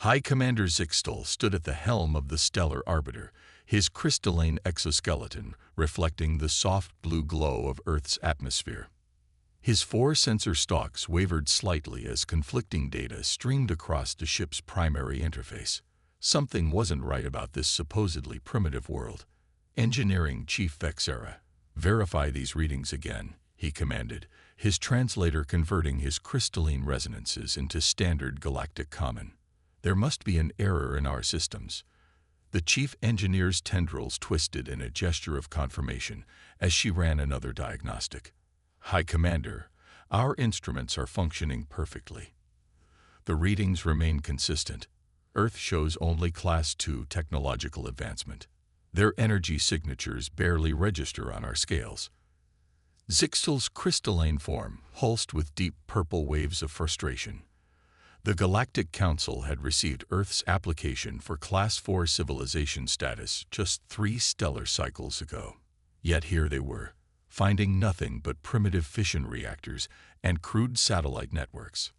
High Commander Zixtal stood at the helm of the stellar arbiter, his crystalline exoskeleton reflecting the soft blue glow of Earth's atmosphere. His four sensor stalks wavered slightly as conflicting data streamed across the ship's primary interface. Something wasn't right about this supposedly primitive world. Engineering Chief Vexera, verify these readings again, he commanded, his translator converting his crystalline resonances into standard galactic common. There must be an error in our systems. The chief engineer's tendrils twisted in a gesture of confirmation as she ran another diagnostic. High Commander, our instruments are functioning perfectly. The readings remain consistent. Earth shows only Class 2 technological advancement. Their energy signatures barely register on our scales. Zixtal's crystalline form pulsed with deep purple waves of frustration. The Galactic Council had received Earth's application for Class 4 civilization status just 3 stellar cycles ago. Yet here they were, finding nothing but primitive fission reactors and crude satellite networks.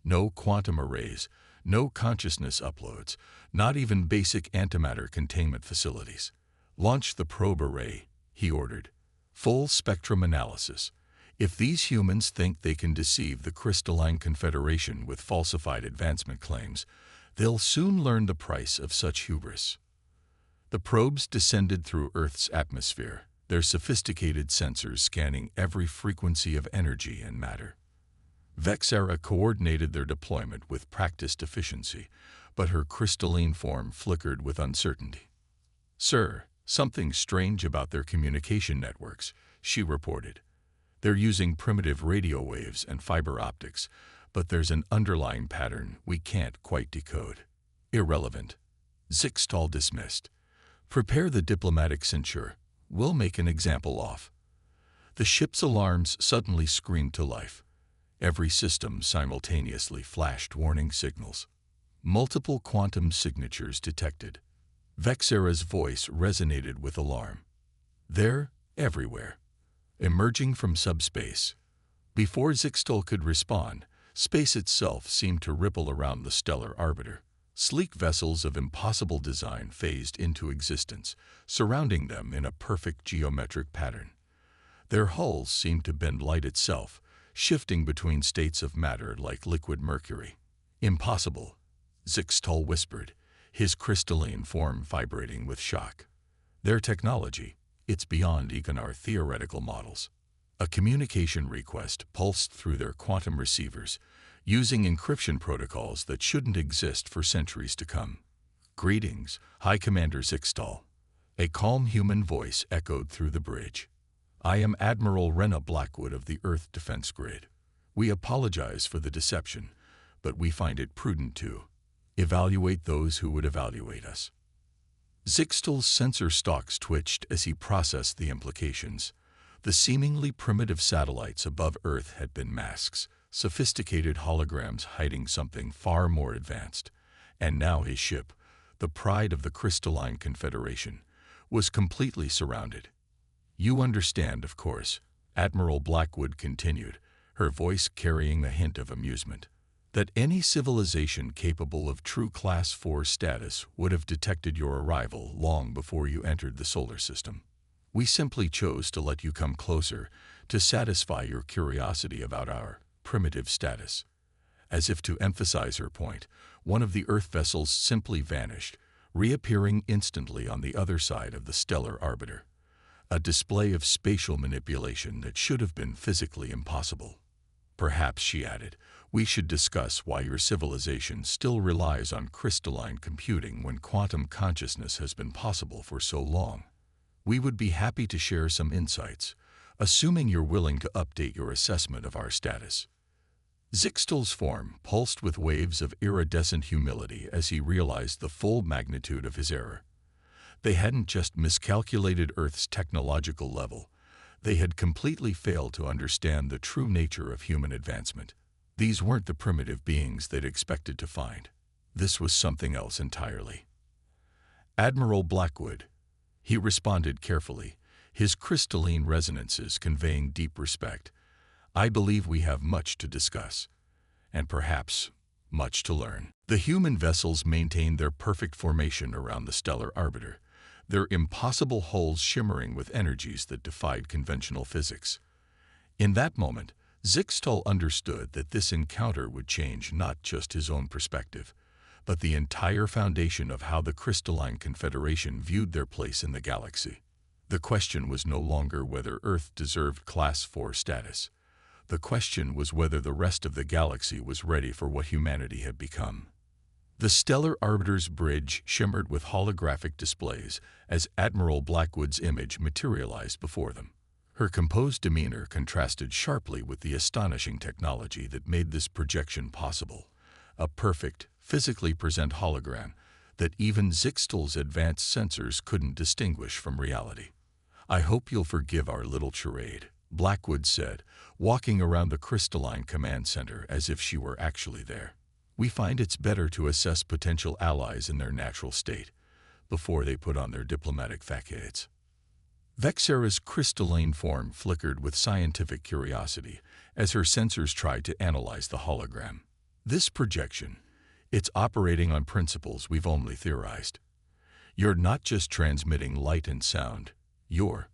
No quantum arrays, no consciousness uploads, not even basic antimatter containment facilities. Launch the probe array, he ordered. Full spectrum analysis. If these humans think they can deceive the Crystalline Confederation with falsified advancement claims, they'll soon learn the price of such hubris. The probes descended through Earth's atmosphere, their sophisticated sensors scanning every frequency of energy and matter. Vexera coordinated their deployment with practiced efficiency, but her crystalline form flickered with uncertainty. "Sir, something strange about their communication networks," she reported. "They're using primitive radio waves and fiber optics, but there's an underlying pattern we can't quite decode." "Irrelevant," Zixtal dismissed. "Prepare the diplomatic censure. We'll make an example off." The ship's alarms suddenly screamed to life. Every system simultaneously flashed warning signals. Multiple quantum signatures detected. Vexera's voice resonated with alarm. "They're everywhere, emerging from subspace." Before Zixtal could respond, space itself seemed to ripple around the stellar arbiter. Sleek vessels of impossible design phased into existence, surrounding them in a perfect geometric pattern. Their hulls seemed to bend light itself, shifting between states of matter like liquid mercury. "Impossible," Zixtal whispered, his crystalline form vibrating with shock. "Their technology, it's beyond even our theoretical models." A communication request pulsed through their quantum receivers, using encryption protocols that shouldn't exist for centuries to come. "Greetings, High Commander Zixtal." A calm human voice echoed through the bridge. "I am Admiral Rena Blackwood of the Earth Defense Grid. We apologize for the deception, but we find it prudent to evaluate those who would evaluate us." Zixtal's sensor stalks twitched as he processed the implications. The seemingly primitive satellites above Earth had been masks, sophisticated holograms hiding something far more advanced. And now his ship, the pride of the Crystalline Confederation, was completely surrounded. "You understand, of course," Admiral Blackwood continued, her voice carrying a hint of amusement, "that any civilization capable of true Class 4 status would have detected your arrival long before you entered the solar system. We simply chose to let you come closer to satisfy your curiosity about our primitive status." As if to emphasize her point, one of the Earth vessels simply vanished, reappearing instantly on the other side of the stellar arbiter. A display of spatial manipulation that should have been physically impossible. "Perhaps," she added, "we should discuss why your civilization still relies on crystalline computing when quantum consciousness has been possible for so long. We would be happy to share some insights, assuming you're willing to update your assessment of our status." Zixtal's form pulsed with waves of iridescent humility as he realized the full magnitude of his error. They hadn't just miscalculated Earth's technological level, they had completely failed to understand the true nature of human advancement. These weren't the primitive beings they'd expected to find. This was something else entirely. "Admiral Blackwood," he responded carefully, his crystalline resonances conveying deep respect, "I believe we have much to discuss, and perhaps much to learn. The human vessels maintained their perfect formation around the stellar arbiter, their impossible hulls shimmering with energies that defied conventional physics. In that moment, Zixtal understood that this encounter would change not just his own perspective, but the entire foundation of how the crystalline confederation viewed their place in the galaxy. The question was no longer whether Earth deserved Class 4 status. The question was whether the rest of the galaxy was ready for what humanity had become. The stellar arbiter's bridge shimmered with holographic displays as Admiral Blackwood's image materialized before them. Her composed demeanor contrasted sharply with the astonishing technology that made this projection possible, a perfect, physically present hologram that even Zixtal's advanced sensors couldn't distinguish from reality. "I hope you'll forgive our little charade," Blackwood said, walking around the crystalline command center as if she were actually there. "We find it's better to assess potential allies in their natural state before they put on their diplomatic facades." Vexera's crystalline form flickered with scientific curiosity as her sensors tried to analyze the hologram. "This projection, it's operating on principles we've only theorized. You're not just transmitting light and sound, you're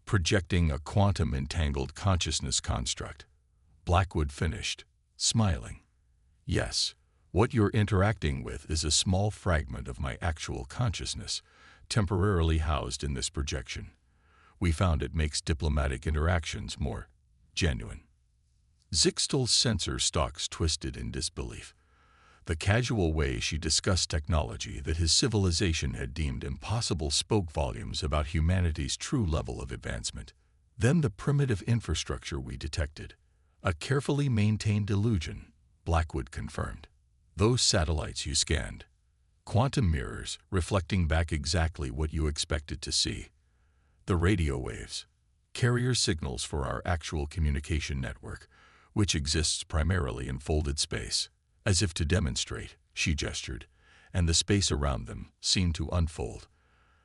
projecting a quantum-entangled consciousness construct," Blackwood finished, smiling. "Yes, what you're interacting with is a small fragment of my actual consciousness, temporarily housed in this projection. We found it makes diplomatic interactions more genuine." Zixtal's sensor stalks twisted in disbelief. The casual way she discussed technology that his civilization had deemed impossible spoke volumes about humanity's true level of advancement. "Then the primitive infrastructure we detected, a carefully maintained illusion," Blackwood confirmed. "Those satellites you scanned, quantum mirrors reflecting back exactly what you expected to see. The radio waves, carrier signals for our actual communication network, which exists primarily in folded space." As if to demonstrate, she gestured, and the space around them seemed to unfold.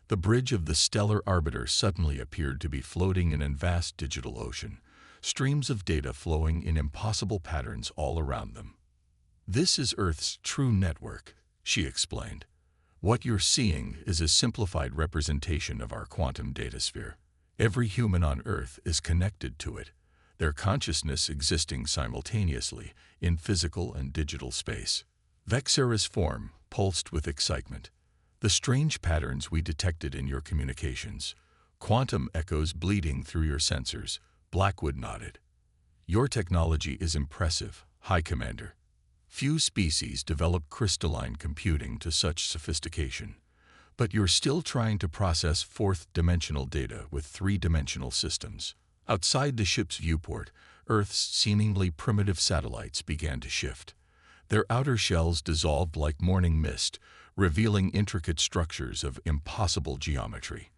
The bridge of the stellar arbiter suddenly appeared to be floating in a vast digital ocean, streams of data flowing in impossible patterns all around them. "This is Earth's true network," she explained. "What you're seeing is a simplified representation of our quantum datasphere. Every human on Earth is connected to it, their consciousness existing simultaneously in physical and digital space." Vexera's form pulsed with excitement. "The strange patterns we detected in your communications, quantum echoes bleeding through your sensors," Blackwood nodded. "Your technology is impressive, High Commander. Few species develop crystalline computing to such sophistication, but you're still trying to process fourth-dimensional data with three-dimensional systems." Outside the ship's viewport, Earth's seemingly primitive satellites began to shift. Their outer shells dissolved like morning mist, revealing intricate structures of impossible geometry.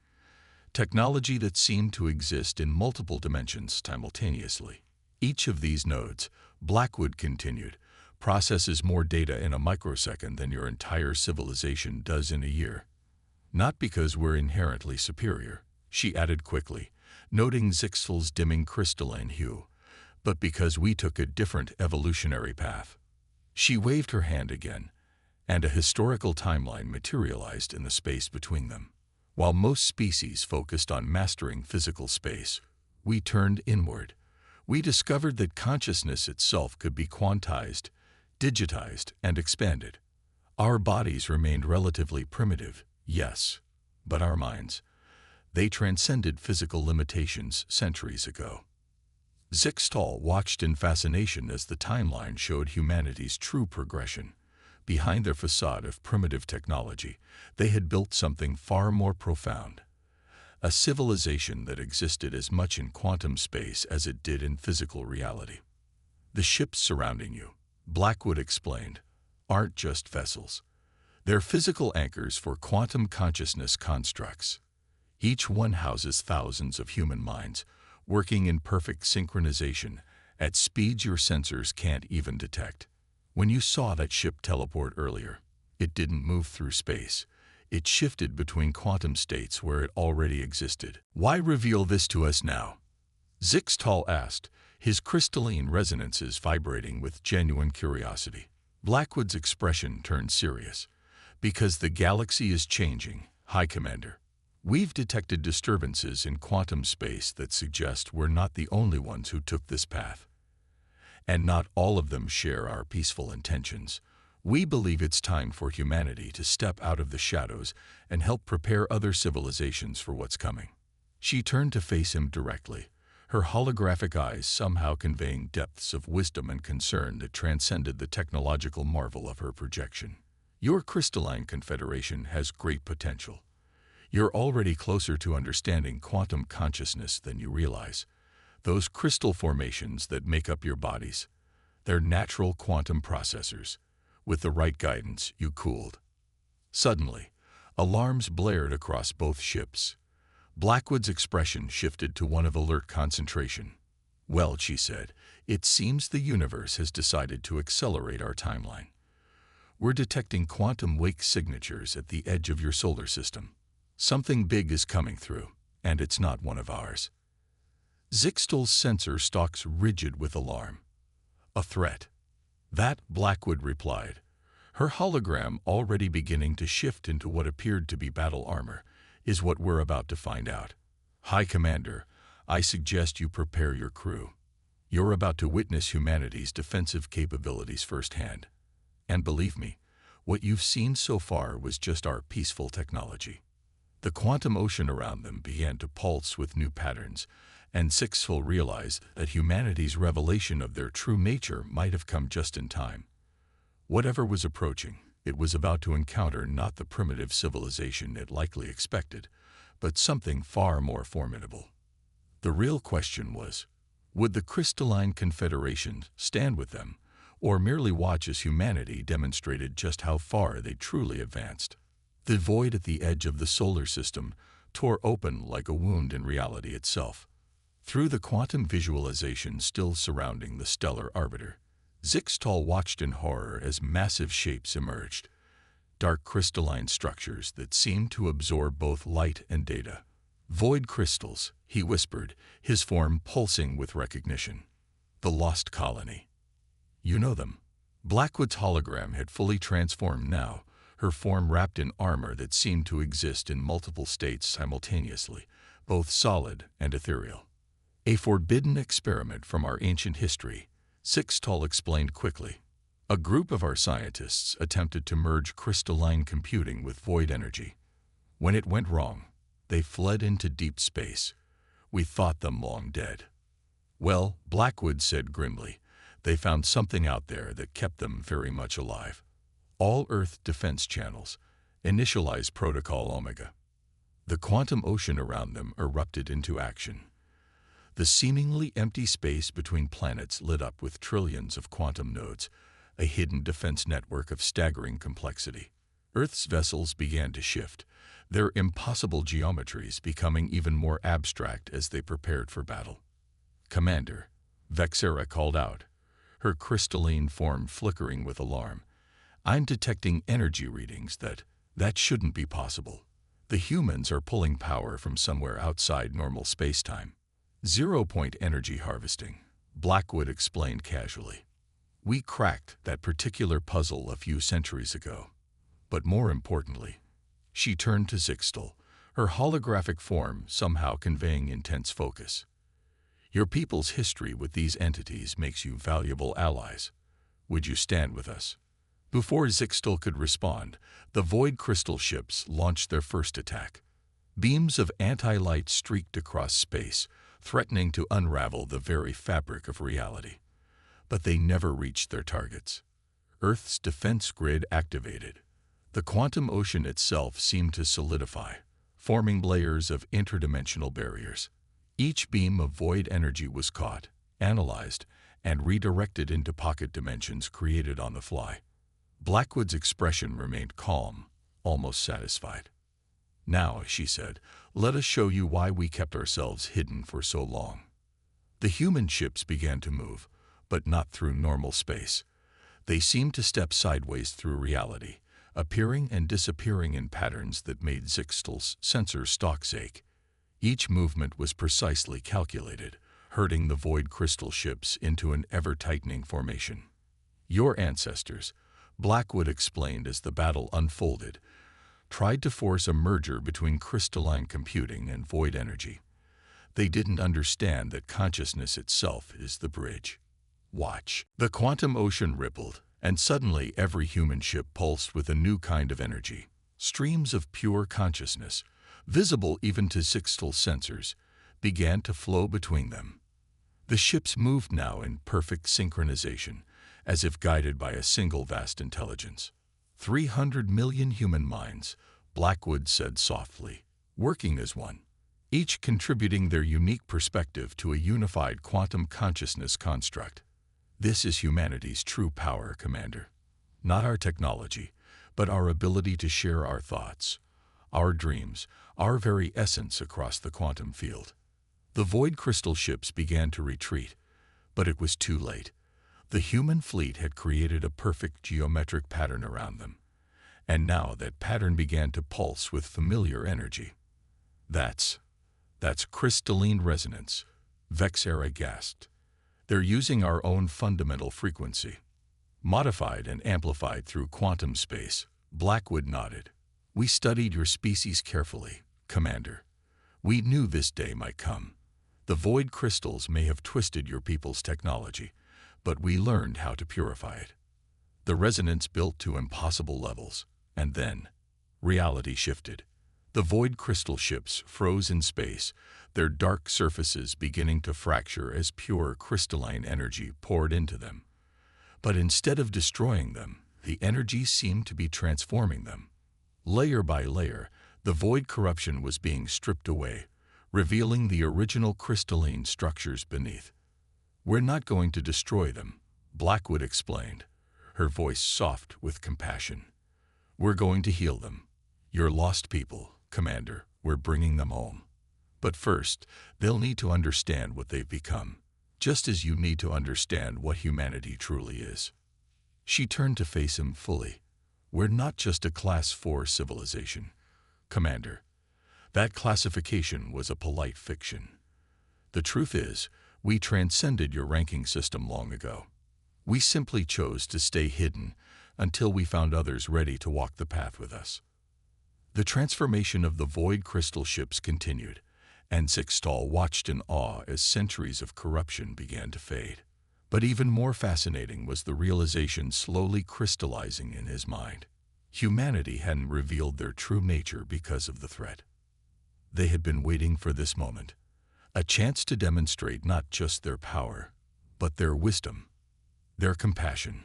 Technology that seemed to exist in multiple dimensions simultaneously. "Each of these nodes," Blackwood continued, "processes more data in a microsecond than your entire civilization does in a year. Not because we're inherently superior," she added quickly, noting Zixtal's dimming crystalline hue, "but because we took a different evolutionary path." She waved her hand again, and a historical timeline materialized in the space between them. "While most species focused on mastering physical space, we turned inward. We discovered that consciousness itself could be quantized, digitized, and expanded. Our bodies remained relatively primitive, yes, but our minds, they transcended physical limitations centuries ago." Zixtal watched in fascination as the timeline showed humanity's true progression. Behind their facade of primitive technology, they had built something far more profound. A civilization that existed as much in quantum space as it did in physical reality. "The ships surrounding you," Blackwood explained, "aren't just vessels. They're physical anchors for quantum consciousness constructs. Each one houses thousands of human minds, working in perfect synchronization at speeds your sensors can't even detect. When you saw that ship teleport earlier, it didn't move through space. It shifted between quantum states where it already existed." "Why reveal this to us now?" Zixtal asked, his crystalline resonances vibrating with genuine curiosity. Blackwood's expression turned serious. Because the galaxy is changing, High Commander. We've detected disturbances in quantum space that suggest we're not the only ones who took this path. And not all of them share our peaceful intentions. We believe it's time for humanity to step out of the shadows and help prepare other civilizations for what's coming. She turned to face him directly, her holographic eyes somehow conveying depths of wisdom and concern that transcended the technological marvel of her projection. Your crystalline confederation has great potential. You're already closer to understanding quantum consciousness than you realize. Those crystal formations that make up your bodies, they're natural quantum processors. With the right guidance, you cooled. Suddenly, alarms blared across both ships. Blackwood's expression shifted to one of alert concentration. Well, she said, it seems the universe has decided to accelerate our timeline. We're detecting quantum wake signatures at the edge of your solar system. Something big is coming through, and it's not one of ours. Zixtal's sensor stalks rigid with alarm. A threat. That, Blackwood replied, her hologram already beginning to shift into what appeared to be battle armor, is what we're about to find out. High Commander, I suggest you prepare your crew. You're about to witness humanity's defensive capabilities firsthand. And believe me, what you've seen so far was just our peaceful technology. The quantum ocean around them began to pulse with new patterns, and Zixtal realized that humanity's revelation of their true nature might have come just in time. Whatever was approaching, it was about to encounter not the primitive civilization it likely expected, but something far more formidable. The real question was, would the crystalline confederation stand with them, or merely watch as humanity demonstrated just how far they truly advanced? The void at the edge of the solar system tore open like a wound in reality itself. Through the quantum visualization still surrounding the stellar arbiter, Zixtal watched in horror as massive shapes emerged, dark crystalline structures that seemed to absorb both light and data. Void crystals, he whispered, his form pulsing with recognition. The lost colony. You know them. Blackwood's hologram had fully transformed now, her form wrapped in armor that seemed to exist in multiple states simultaneously, both solid and ethereal. A forbidden experiment from our ancient history, Zixtal explained quickly. A group of our scientists attempted to merge crystalline computing with void energy. When it went wrong, they fled into deep space. We thought them long dead. Well, Blackwood said grimly, they found something out there that kept them very much alive. All Earth defense channels, initialize Protocol Omega. The quantum ocean around them erupted into action. The seemingly empty space between planets lit up with trillions of quantum nodes, a hidden defense network of staggering complexity. Earth's vessels began to shift, their impossible geometries becoming even more abstract as they prepared for battle. Commander, Vexera called out, her crystalline form flickering with alarm. I'm detecting energy readings that shouldn't be possible. The humans are pulling power from somewhere outside normal space-time. Zero-point energy harvesting, Blackwood explained casually. We cracked that particular puzzle a few centuries ago. But more importantly, she turned to Zixtal, her holographic form somehow conveying intense focus. Your people's history with these entities makes you valuable allies. Would you stand with us? Before Zixtal could respond, the void crystal ships launched their first attack. Beams of anti-light streaked across space, threatening to unravel the very fabric of reality. But they never reached their targets. Earth's defense grid activated. The quantum ocean itself seemed to solidify, forming layers of interdimensional barriers. Each beam of void energy was caught, analyzed, and redirected into pocket dimensions created on the fly. Blackwood's expression remained calm, almost satisfied. Now, she said, let us show you why we kept ourselves hidden for so long. The human ships began to move, but not through normal space. They seemed to step sideways through reality, appearing and disappearing in patterns that made Zixtal's sensor stalks ache. Each movement was precisely calculated, herding the void crystal ships into an ever-tightening formation. Your ancestors, Blackwood explained as the battle unfolded, tried to force a merger between crystalline computing and void energy. They didn't understand that consciousness itself is the bridge. Watch. The quantum ocean rippled, and suddenly every human ship pulsed with a new kind of energy. Streams of pure consciousness, visible even to Sixtel's sensors, began to flow between them. The ships moved now in perfect synchronization, as if guided by a single vast intelligence. 300 million human minds, Blackwood said softly, working as one, each contributing their unique perspective to a unified quantum consciousness construct. This is humanity's true power, Commander. Not our technology, but our ability to share our thoughts, our dreams, our very essence across the quantum field. The void crystal ships began to retreat, but it was too late. The human fleet had created a perfect geometric pattern around them, and now that pattern began to pulse with familiar energy. That's crystalline resonance, Vexera gasped. They're using our own fundamental frequency, modified and amplified through quantum space. Blackwood nodded. We studied your species carefully, Commander. We knew this day might come. The void crystals may have twisted your people's technology, but we learned how to purify it. The resonance built to impossible levels, and then reality shifted. The void crystal ships froze in space, their dark surfaces beginning to fracture as pure crystalline energy poured into them. But instead of destroying them, the energy seemed to be transforming them. Layer by layer, the void corruption was being stripped away, revealing the original crystalline structures beneath. We're not going to destroy them, Blackwood explained, her voice soft with compassion. We're going to heal them. Your lost people, Commander, we're bringing them home. But first, they'll need to understand what they've become, just as you need to understand what humanity truly is. She turned to face him fully. We're not just a Class 4 civilization, Commander. That classification was a polite fiction. The truth is, we transcended your ranking system long ago. We simply chose to stay hidden until we found others ready to walk the path with us. The transformation of the void crystal ships continued, and Sixtel watched in awe as centuries of corruption began to fade. But even more fascinating was the realization slowly crystallizing in his mind. Humanity hadn't revealed their true nature because of the threat. They had been waiting for this moment, a chance to demonstrate not just their power, but their wisdom, their compassion,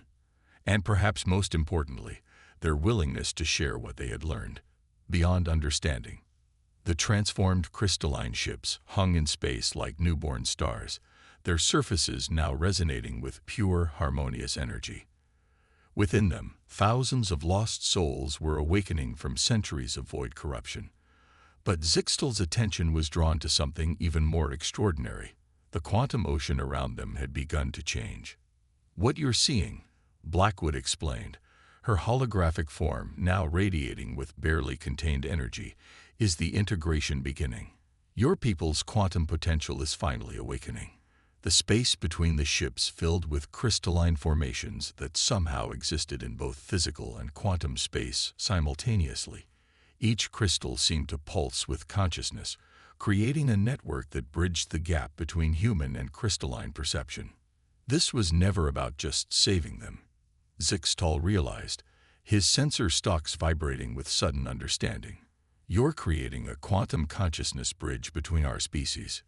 and perhaps most importantly, their willingness to share what they had learned. Beyond understanding, the transformed crystalline ships hung in space like newborn stars, their surfaces now resonating with pure, harmonious energy. Within them, thousands of lost souls were awakening from centuries of void corruption. But Sixtel's attention was drawn to something even more extraordinary. The quantum ocean around them had begun to change. What you're seeing, Blackwood explained, her holographic form now radiating with barely contained energy, is the integration beginning. Your people's quantum potential is finally awakening. The space between the ships filled with crystalline formations that somehow existed in both physical and quantum space simultaneously. Each crystal seemed to pulse with consciousness, creating a network that bridged the gap between human and crystalline perception. This was never about just saving them, Sixtel realized, his sensor stalks vibrating with sudden understanding. You're creating a quantum consciousness bridge between our species.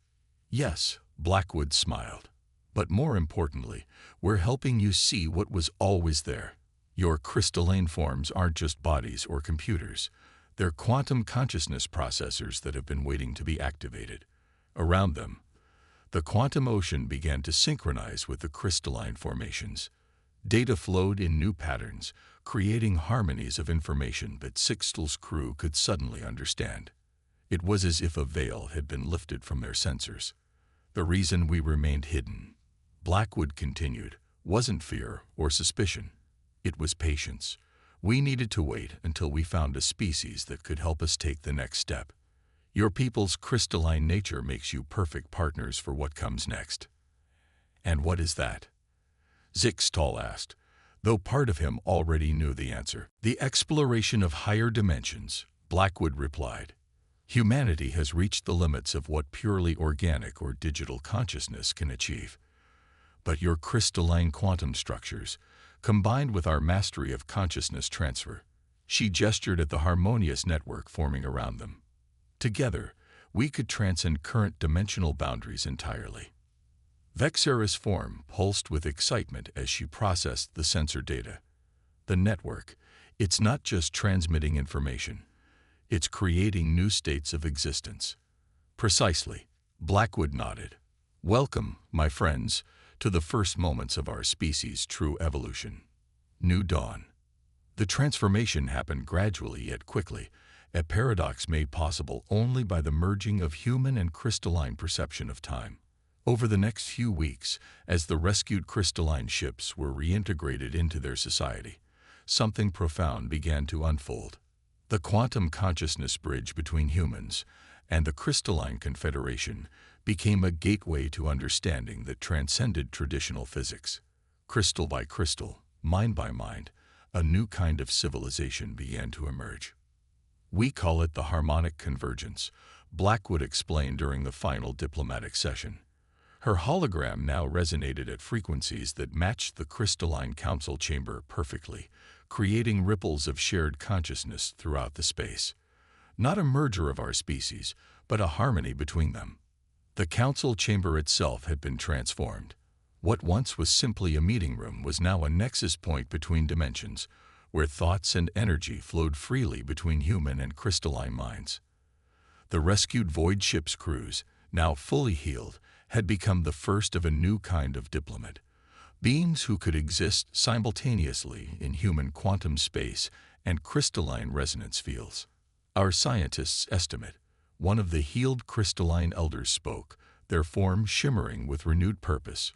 Yes, Blackwood smiled. But more importantly, we're helping you see what was always there. Your crystalline forms aren't just bodies or computers. They're quantum consciousness processors that have been waiting to be activated. Around them, the quantum ocean began to synchronize with the crystalline formations. Data flowed in new patterns, creating harmonies of information that Sixtel's crew could suddenly understand. It was as if a veil had been lifted from their sensors. The reason we remained hidden, Blackwood continued, wasn't fear or suspicion. It was patience. We needed to wait until we found a species that could help us take the next step. Your people's crystalline nature makes you perfect partners for what comes next. And what is that? Sixtel asked, though part of him already knew the answer. The exploration of higher dimensions, Blackwood replied. Humanity has reached the limits of what purely organic or digital consciousness can achieve. But your crystalline quantum structures, combined with our mastery of consciousness transfer, she gestured at the harmonious network forming around them. Together, we could transcend current dimensional boundaries entirely. Vexera's form pulsed with excitement as she processed the sensor data. The network, it's not just transmitting information, it's creating new states of existence. Precisely, Blackwood nodded. Welcome, my friends, to the first moments of our species' true evolution. New dawn. The transformation happened gradually yet quickly, a paradox made possible only by the merging of human and crystalline perception of time. Over the next few weeks, as the rescued crystalline ships were reintegrated into their society, something profound began to unfold. The quantum consciousness bridge between humans and the crystalline confederation became a gateway to understanding that transcended traditional physics. Crystal by crystal, mind by mind, a new kind of civilization began to emerge. We call it the harmonic convergence, Blackwood explained during the final diplomatic session. Her hologram now resonated at frequencies that matched the crystalline council chamber perfectly, creating ripples of shared consciousness throughout the space. Not a merger of our species, but a harmony between them. The council chamber itself had been transformed. What once was simply a meeting room was now a nexus point between dimensions, where thoughts and energy flowed freely between human and crystalline minds. The rescued void ship's crews, now fully healed, had become the first of a new kind of diplomat, beings who could exist simultaneously in human quantum space and crystalline resonance fields. Our scientists estimate, one of the healed crystalline elders spoke, their form shimmering with renewed purpose,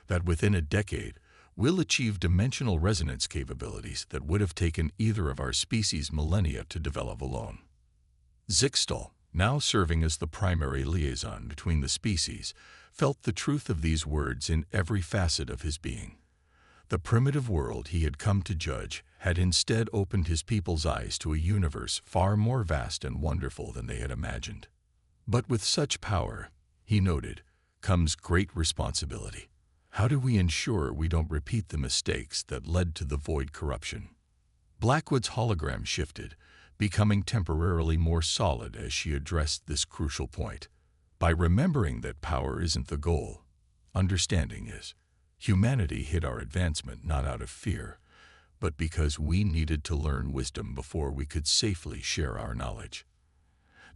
that within a decade we'll achieve dimensional resonance capabilities that would have taken either of our species millennia to develop alone. Zixtal, now serving as the primary liaison between the species, felt the truth of these words in every facet of his being. The primitive world he had come to judge had instead opened his people's eyes to a universe far more vast and wonderful than they had imagined. But with such power, he noted, comes great responsibility. How do we ensure we don't repeat the mistakes that led to the void corruption? Blackwood's hologram shifted, becoming temporarily more solid as she addressed this crucial point. By remembering that power isn't the goal, understanding is. Humanity hid our advancement not out of fear, but because we needed to learn wisdom before we could safely share our knowledge.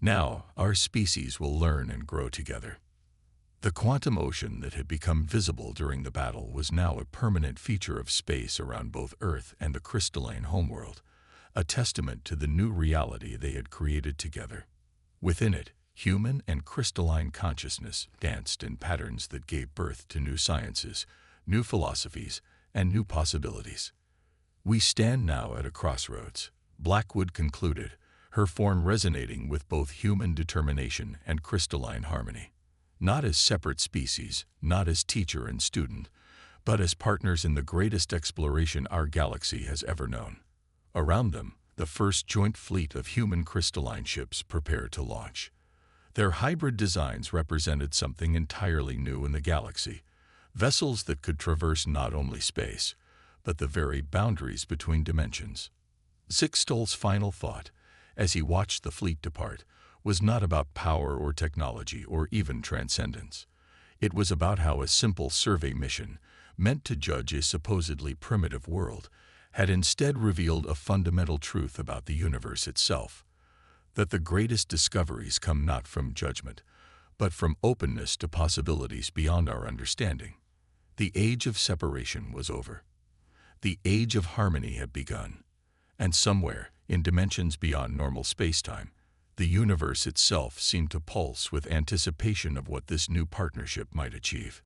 Now, our species will learn and grow together. The quantum ocean that had become visible during the battle was now a permanent feature of space around both Earth and the crystalline homeworld, a testament to the new reality they had created together. Within it, human and crystalline consciousness danced in patterns that gave birth to new sciences, new philosophies, and new possibilities. We stand now at a crossroads, Blackwood concluded, her form resonating with both human determination and crystalline harmony. Not as separate species, not as teacher and student, but as partners in the greatest exploration our galaxy has ever known. Around them, the first joint fleet of human crystalline ships prepared to launch. Their hybrid designs represented something entirely new in the galaxy, vessels that could traverse not only space, but the very boundaries between dimensions. Zixtal's final thought, as he watched the fleet depart, was not about power or technology or even transcendence. It was about how a simple survey mission, meant to judge a supposedly primitive world, had instead revealed a fundamental truth about the universe itself, that the greatest discoveries come not from judgment, but from openness to possibilities beyond our understanding. The age of separation was over. The age of harmony had begun, and somewhere, in dimensions beyond normal space-time, the universe itself seemed to pulse with anticipation of what this new partnership might achieve.